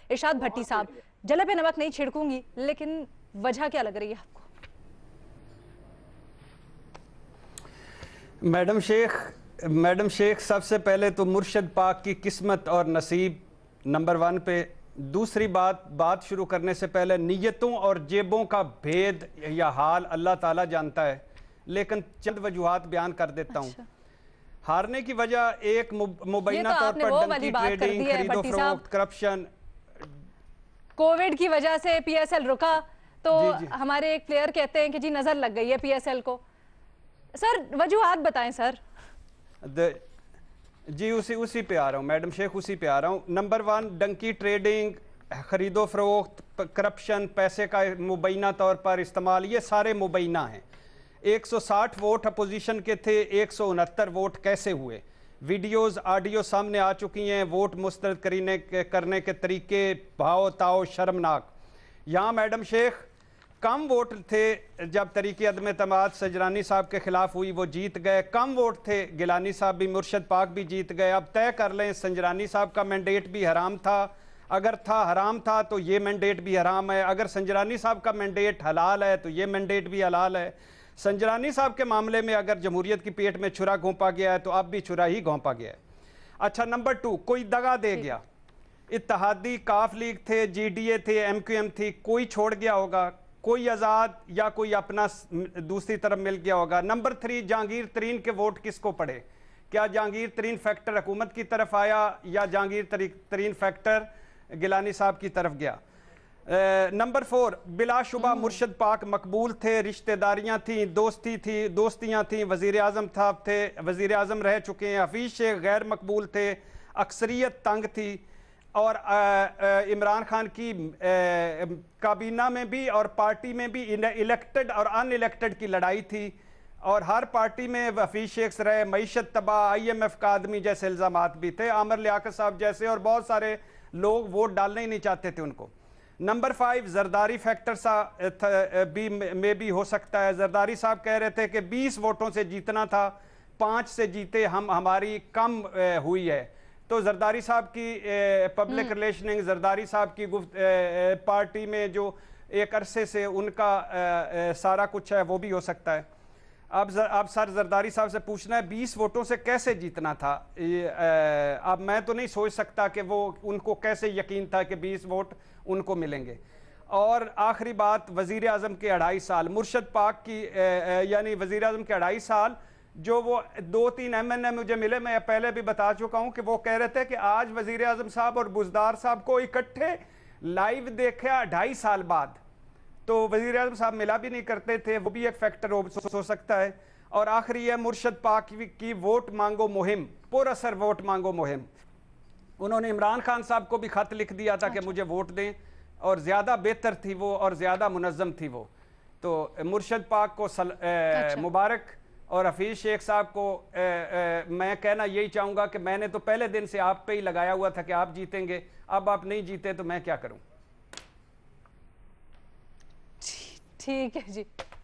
ارشاد بھٹی صاحب، جلے پہ نمک نہیں چھڑکوں گی، لیکن وجہ کیا لگ رہی ہے آپ کو؟ میڈم شیخ سب سے پہلے تو مرشد پاک کی قسمت اور نصیب نمبر 1 پہ. دوسری بات شروع کرنے سے پہلے نیتوں اور جیبوں کا بھید یا حال اللہ تعالیٰ جانتا ہے، لیکن چند وجوہات بیان کر دیتا ہوں. ہارنے کی وجہ ایک مبینہ طور پر ڈنکی ٹریڈنگ، خرید و فروخت، کرپشن. کووڈ کی وجہ سے پی ایس ایل رکا تو ہمارے ایک پلیئر کہتے ہیں کہ جی نظر لگ گئی ہے پی ایس ایل کو. سر وجوہات بتائیں سر. جی اسی پہ آ رہا ہوں میڈم شیخ، اسی پہ آ رہا ہوں. نمبر 1 ڈنکی ٹریڈنگ، خرید و فروخت، کرپشن، پیسے کا مبینہ طور پر استعمال، یہ سارے مبینہ ہیں. 160 ووٹ اپوزیشن کے تھے، 169 ووٹ کیسے ہوئے؟ ویڈیوز آڈیو سامنے آ چکی ہیں. ووٹ مسترد کرنے کے طریقے بھاؤ تاؤ شرمناک. یہاں میڈم شیخ کم ووٹ تھے جب تحریک عدم اعتماد سنجرانی صاحب کے خلاف ہوئی، وہ جیت گئے. کم ووٹ تھے، گیلانی صاحب بھی، مرشد پاک بھی جیت گئے. اب طے کر لیں سنجرانی صاحب کا مینڈیٹ بھی حرام تھا، اگر حرام تھا تو یہ مینڈیٹ بھی حرام ہے. اگر سنجرانی صاحب کا مینڈیٹ حلال ہے تو یہ مینڈیٹ بھی حلال ہے. سنجرانی صاحب کے معاملے میں اگر جمہوریت کی پیٹ میں چھرا گھونپا گیا ہے تو اب بھی چھرا ہی گھونپا گیا ہے. اچھا نمبر 2، کوئی دغا دے گیا. اتحادی کاف لیگ تھے، جی ڈی اے تھے، ایم کیو ایم تھی، کوئی چھوڑ گیا ہوگا، کوئی آزاد یا کوئی اپنا دوسری طرف مل گیا ہوگا. نمبر 3، جہانگیر ترین کے ووٹ کس کو پڑے؟ کیا جہانگیر ترین فیکٹر حکومت کی طرف آیا یا جہانگیر ترین فیکٹر گیلانی صاحب کی طرف گیا؟ نمبر 4، بلا شبہ مرشد پاک مقبول تھے، رشتہ داریاں تھیں، دوستیاں تھیں، وزیر اعظم تھے، وزیر اعظم رہ چکے ہیں. حفیظ شیخ غیر مقبول تھے، اکثریت تنگ تھی، اور عمران خان کی کابینہ میں بھی اور پارٹی میں بھی الیکٹڈ اور ان الیکٹڈ کی لڑائی تھی، اور ہر پارٹی میں حفیظ شیخ رہے. معیشت تباہ، آئی ایم ایف کا آدمی جیسے الزامات بھی تھے، عامر لیاقت صاحب جیسے، اور بہت سارے لوگ ووٹ ڈالنے ہی نہیں چاہتے تھے ان کو. نمبر 5، زرداری فیکٹر میں بھی ہو سکتا ہے. زرداری صاحب کہہ رہے تھے کہ 20 ووٹوں سے جیتنا تھا، 5 سے جیتے ہماری کم ہوئی ہے. تو زرداری صاحب کی پبلک ریلیشننگ، زرداری صاحب کی پارٹی میں جو ایک عرصے سے ان کا سارا کچھ ہے وہ بھی ہو سکتا ہے. اب سر زرداری صاحب سے پوچھنا ہے 20 ووٹوں سے کیسے جیتنا تھا؟ اب میں تو نہیں سوچ سکتا کہ وہ ان کو کیسے یقین تھا کہ 20 ووٹ ان کو ملیں گے. اور آخری بات، وزیر اعظم کے 2.5 سال، مرشد پاک کی یعنی وزیر اعظم کے 2.5 سال جو وہ 2-3 ایم این اے مجھے ملے، میں پہلے بھی بتا چکا ہوں کہ وہ کہہ رہے تھے کہ آج وزیر اعظم صاحب اور بزدار صاحب کو اکٹھے لائیو دیکھا 2.5 سال بعد، تو وزیر اعظم صاحب ملا بھی نہیں کرتے تھے، وہ بھی ایک فیکٹر ہو سکتا ہے. اور آخری ہے مرشد پاک کی ووٹ مانگو مہم، پر اثر ووٹ مانگو مہم. انہوں نے عمران خان صاحب کو بھی خط لکھ دیا تھا کہ مجھے ووٹ دیں، اور زیادہ بہتر تھی وہ اور زیادہ منظم تھی وہ. تو مرشد پاک کو مبارک، اور حفیظ شیخ صاحب کو میں کہنا یہی چاہوں گا کہ میں نے تو پہلے دن سے آپ پہ ہی لگایا ہوا تھا کہ آپ جیتیں گے، اب آپ نہیں جیتے تو میں کیا کروں؟ ٹھیک ہے جی.